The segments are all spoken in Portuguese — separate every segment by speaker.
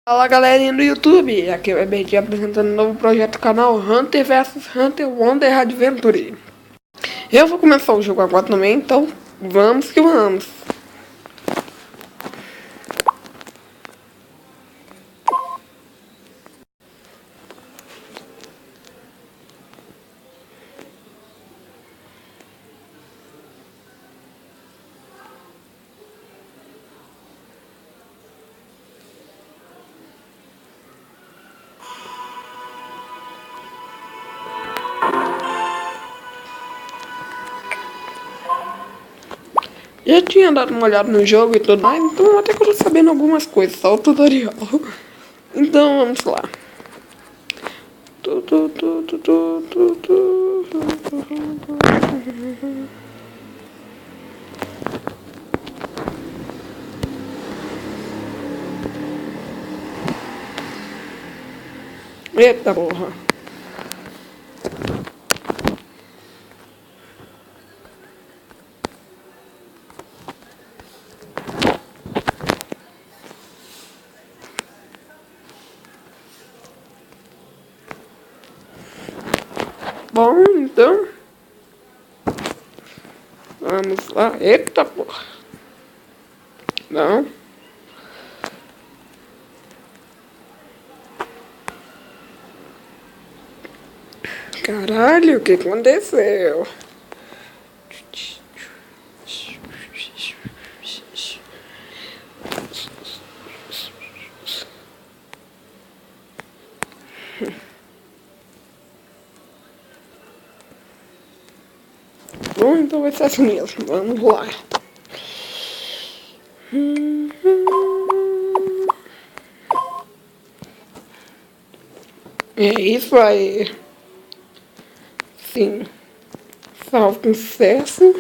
Speaker 1: Fala galerinha do YouTube, aqui é o EBT apresentando um novo projeto do canal Hunter vs Hunter Wonder Adventure. Eu vou começar o jogo agora também, então vamos que vamos. Já tinha dado uma olhada no jogo e tudo mais, então até que eu tô sabendo algumas coisas, só o tutorial. Então vamos lá. Eita porra. Bom, então vamos lá. Eita porra. Não. Caralho, o que aconteceu? Bom, então vai ser assim mesmo. Vamos lá. É isso aí. Sim. Salve com sucesso.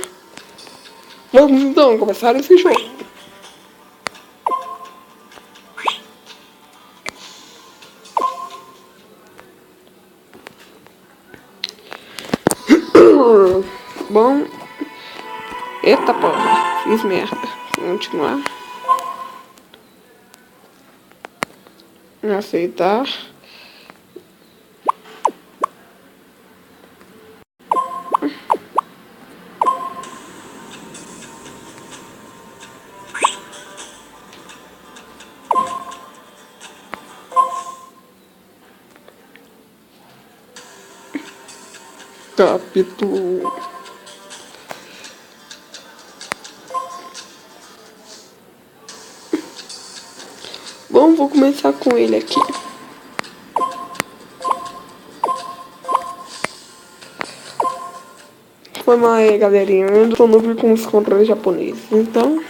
Speaker 1: Vamos então começar esse jogo. Bom. Eita porra. Fiz merda. Continuar. Aceitar. Capítulo. Bom, vou começar com ele aqui. Foi mal aí, galerinha. Eu ainda tô novo com os controles japoneses. Então.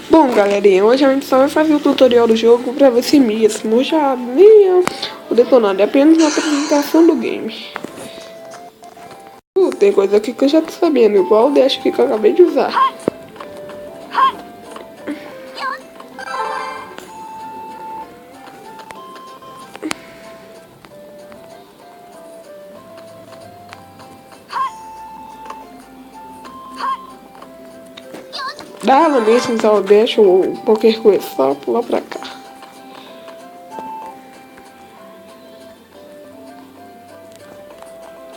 Speaker 1: Bom, galerinha, hoje a gente só vai fazer o tutorial do jogo pra ver se mesmo já nem é o detonado, é apenas uma apresentação do game. Tem coisa aqui que eu já tô sabendo, igual o dash que eu acabei de usar. Dava mesmo usar o dash ou qualquer coisa, só pular pra cá.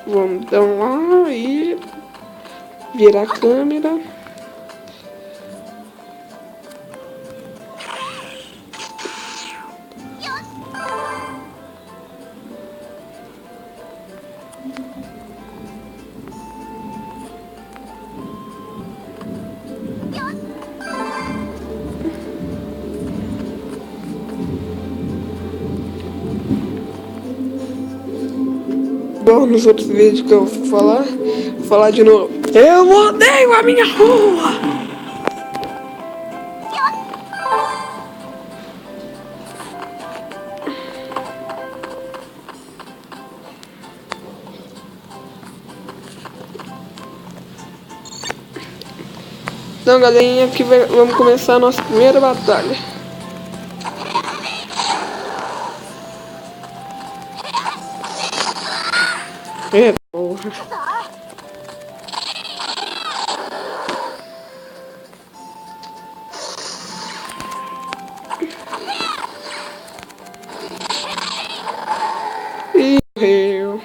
Speaker 1: Vamos então lá e virar a câmera. Igual nos outros vídeos que eu vou falar de novo. Eu odeio a minha rua! Então, galerinha, aqui vamos começar a nossa primeira batalha. Eita porra. Ih, morreu.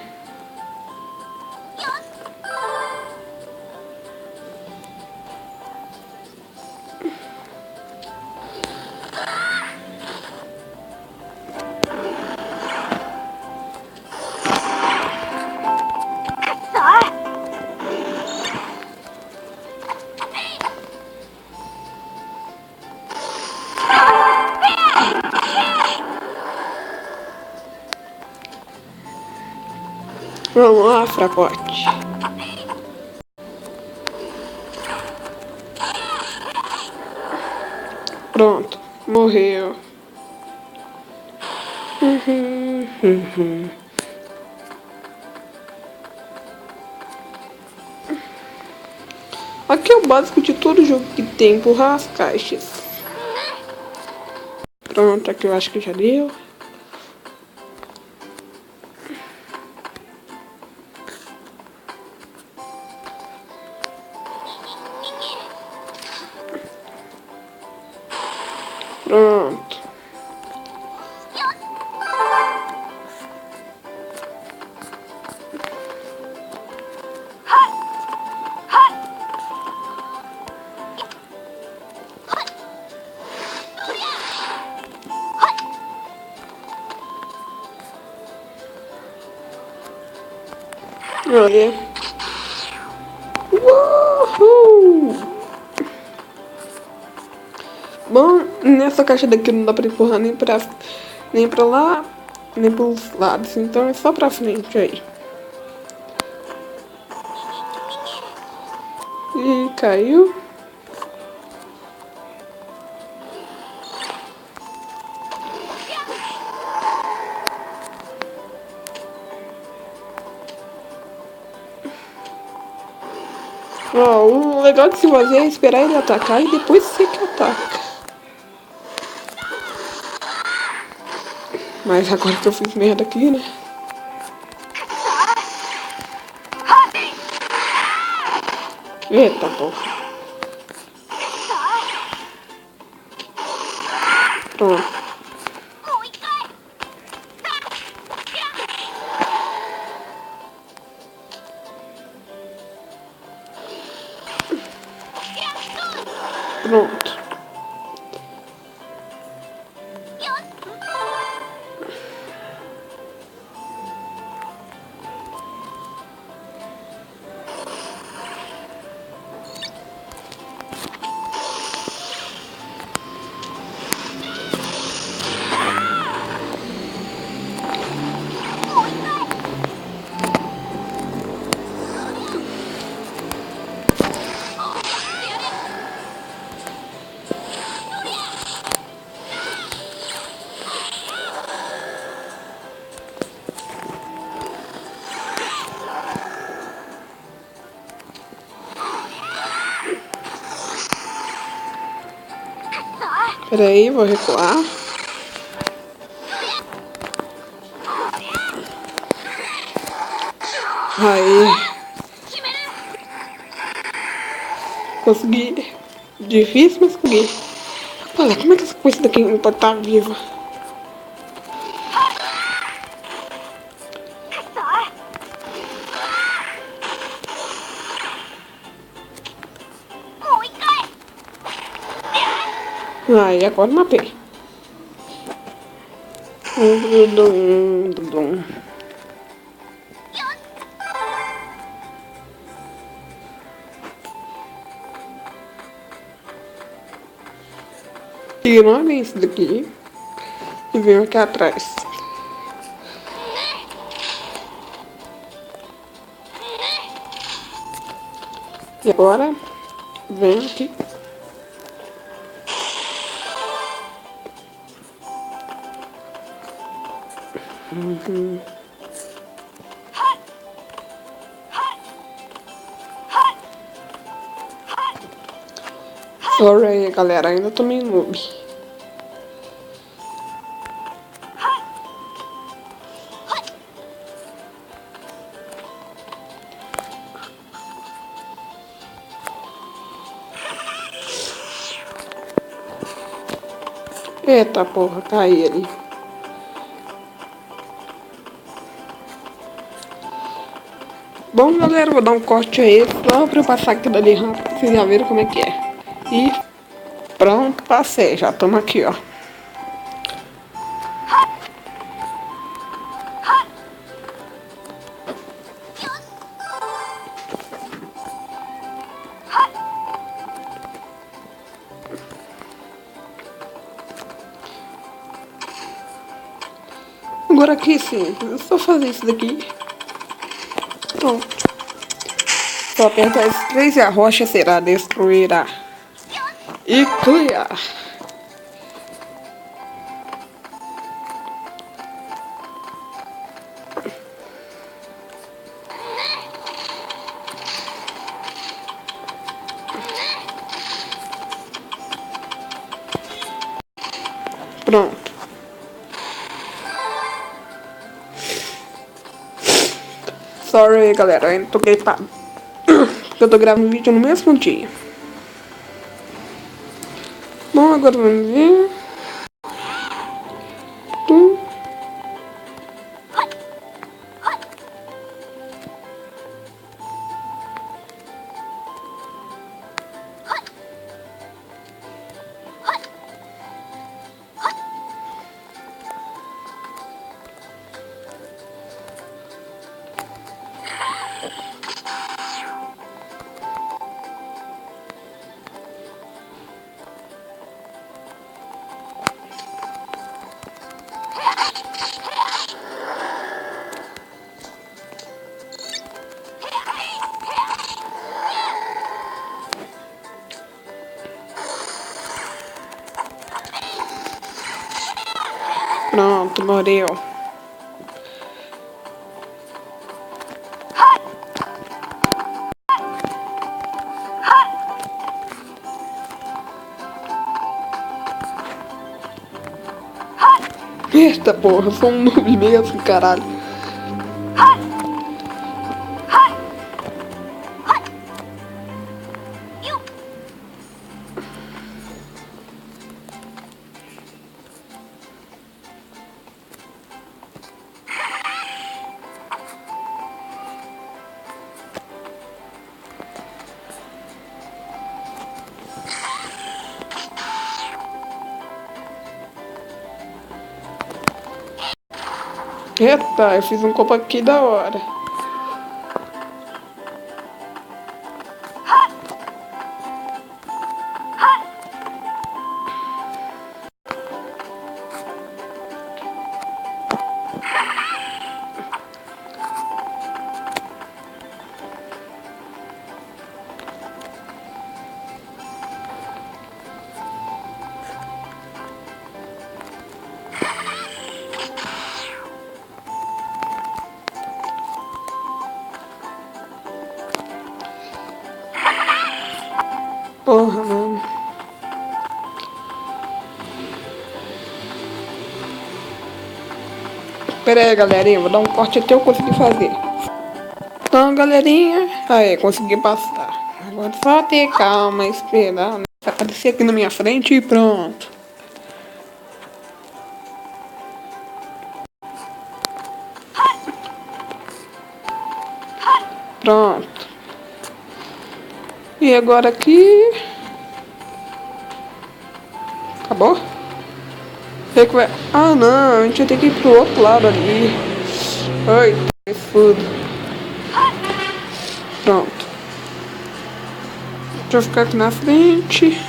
Speaker 1: Vamos lá, fracote. Pronto, morreu. Aqui é o básico de todo jogo que tem, empurrar as caixas. Pronto, aqui eu acho que já deu. Pronto. Olha. Uhul! Bom, nessa caixa daqui não dá pra empurrar nem pra lá, nem pros lados. Então é só pra frente aí. E caiu. Ó, o legal de se fazer é esperar ele atacar e depois você que ataca. Mas agora que eu fiz merda aqui, né? Eita porra. Pronto. Pronto. Peraí, vou recuar. Aí. Consegui. Difícil, mas consegui. Olha, como é que essa coisa daqui não pode estar viva? Aí, agora matei. Ignorem isso daqui e venham aqui atrás. E agora, vem aqui. Sorry aí, galera, ainda tô meio noob. Eita porra, caí ali. Bom, galera, vou dar um corte aí só pra eu passar aquilo ali rápido, pra vocês já viram como é que é. E pronto, passei, já estamos aqui, ó. Agora aqui sim, é só fazer isso daqui. Pronto. Só apertar esses três e a rocha será destruída. E clear. Pronto. Sorry, galera, ainda tô gripado. Porque eu tô gravando vídeo no mesmo dia. Bom, agora vamos ver. Tum. Pronto, morreu. Eita porra, eu sou um noob mesmo, caralho. Eita, eu fiz um copo aqui da hora. Porra, mano. Pera aí, galerinha, vou dar um corte até eu conseguir fazer. Então, galerinha, aí, consegui passar. Agora só ter calma, esperar, né? Aparecer aqui na minha frente e pronto. Pronto. E agora aqui... Acabou? Ah, não, a gente vai ter que ir pro outro lado ali. Ai, que foda. Pronto. Deixa eu ficar aqui na frente.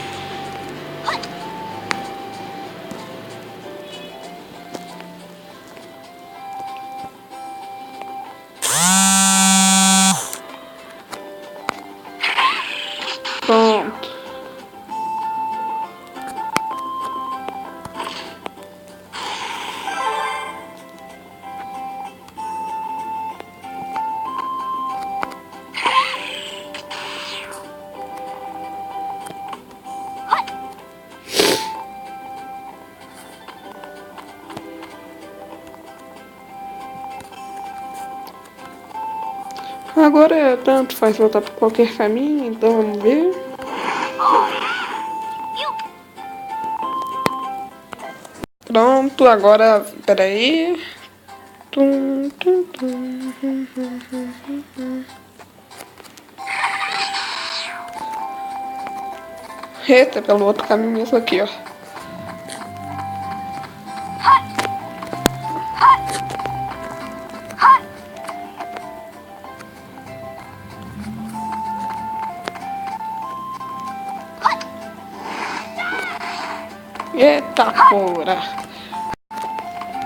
Speaker 1: Pronto. Agora tanto faz voltar por qualquer caminho, então vamos ver. Pronto, agora, peraí. Tum, tum, tum. Eita, pelo outro caminho mesmo aqui, ó. Eita porra.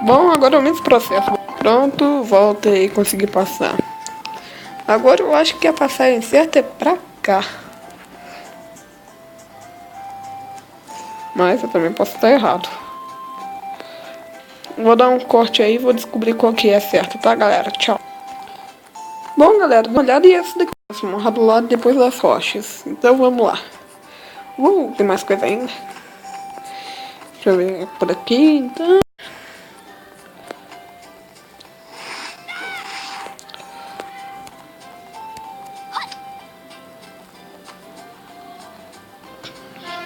Speaker 1: Bom, agora é o mesmo processo. Pronto, voltei, consegui passar. Agora eu acho que a passagem certa é pra cá. Mas eu também posso estar errado. Vou dar um corte aí e vou descobrir qual que é certo, tá, galera? Tchau. Bom, galera, dá uma olhada e essa daqui. Morra do lado depois das rochas. Então vamos lá. Tem mais coisa ainda. Deixa eu ver por aqui, então.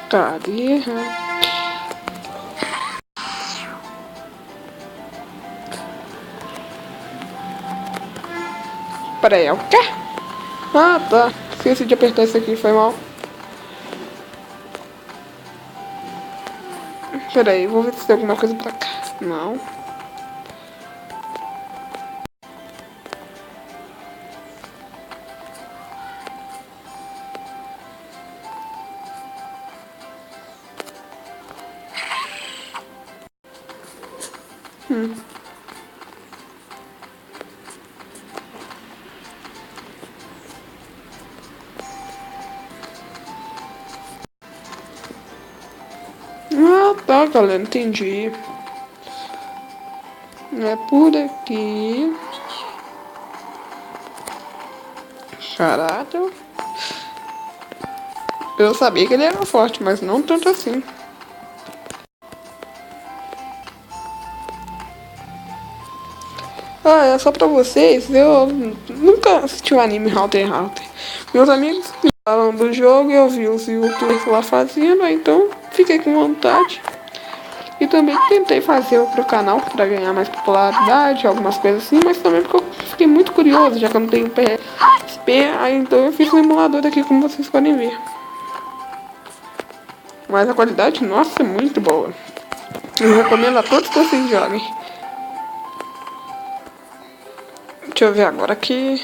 Speaker 1: Cadê? Peraí, é o quê? Ah, tá. Esqueci de apertar isso aqui, foi mal. Peraí, vou ver se tem alguma coisa pra cá. Não. Ah, tá, galera, entendi. É por aqui. Caraca. Eu sabia que ele era forte, mas não tanto assim. Ah, é só pra vocês, eu nunca assisti o anime Hunter x Hunter. Meus amigos falam do jogo e eu vi os youtubers lá fazendo, então fiquei com vontade. E também tentei fazer pro canal pra ganhar mais popularidade, algumas coisas assim, mas também porque eu fiquei muito curioso, já que eu não tenho PSP, aí então eu fiz um emulador aqui como vocês podem ver. Mas a qualidade, nossa, é muito boa. Eu recomendo a todos que vocês joguem. Deixa eu ver agora aqui.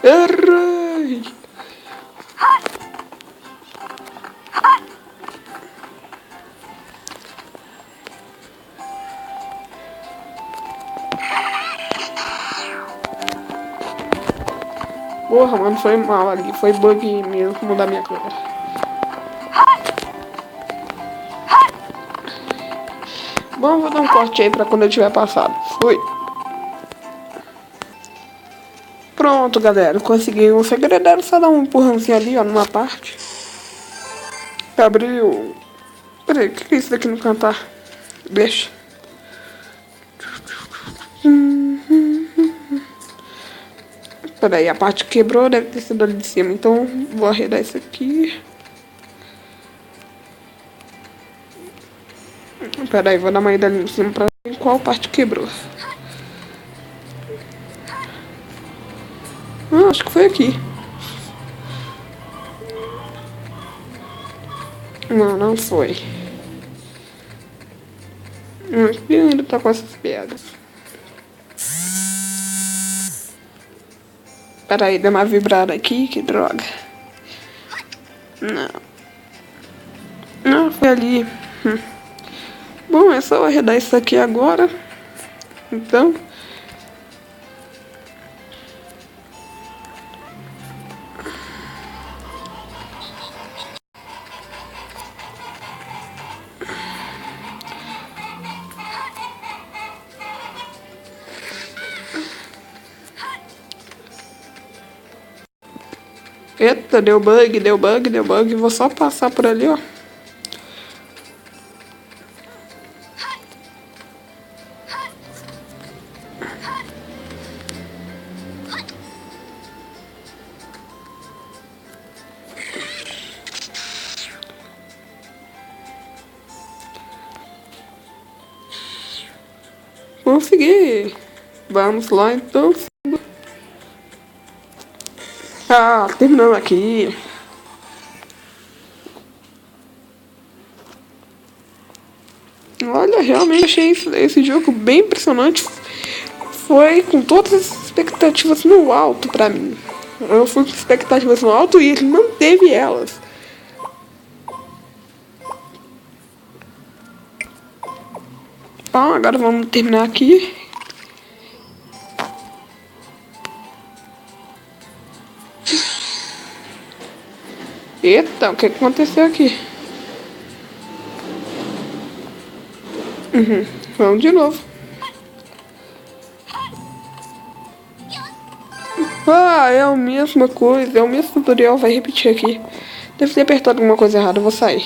Speaker 1: Errei! Porra, mano, foi mal ali. Foi bug mesmo mudar minha cor. Bom, vou dar um corte aí pra quando eu tiver passado. Fui. Pronto, galera. Consegui um segredo. Era só dar um empurrãozinho ali, ó, numa parte. Abriu. Peraí, o que é isso daqui no cantar? Deixa. Peraí, a parte quebrou, deve ter sido ali de cima. Então, vou arredar isso aqui. Peraí, vou dar uma ida ali em cima pra ver qual parte quebrou. Ah, acho que foi aqui. Não, não foi. Aqui ainda tá com essas pedras. Peraí, deu uma vibrada aqui, que droga. Não. Não, foi ali. Bom, é só arredar isso aqui agora. Então. Eita, deu bug. Vou só passar por ali, ó. Consegui. Vamos lá, então. Ah, terminamos aqui. Olha, realmente achei esse jogo bem impressionante. Foi com todas as expectativas no alto pra mim. Eu fui com expectativas no alto e ele manteve elas. Bom, agora vamos terminar aqui. Eita, o que aconteceu aqui? Vamos de novo. Ah, é a mesma coisa, é o mesmo tutorial, vai repetir aqui. Deve ter apertado alguma coisa errada, eu vou sair.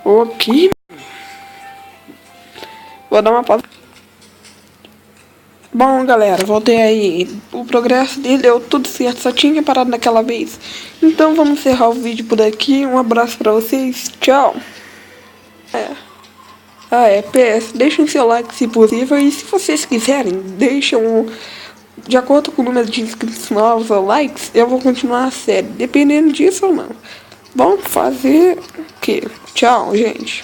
Speaker 1: Ok. Vou dar uma pausa. Bom, galera, voltei aí. O progresso dele deu tudo certo, só tinha parado naquela vez. Então vamos encerrar o vídeo por aqui. Um abraço pra vocês. Tchau. PS, deixem seu like se possível. E se vocês quiserem, deixam de acordo com o número de inscritos novos ou likes, eu vou continuar a série. Dependendo disso ou não. Bom, fazer o quê? Tchau, gente.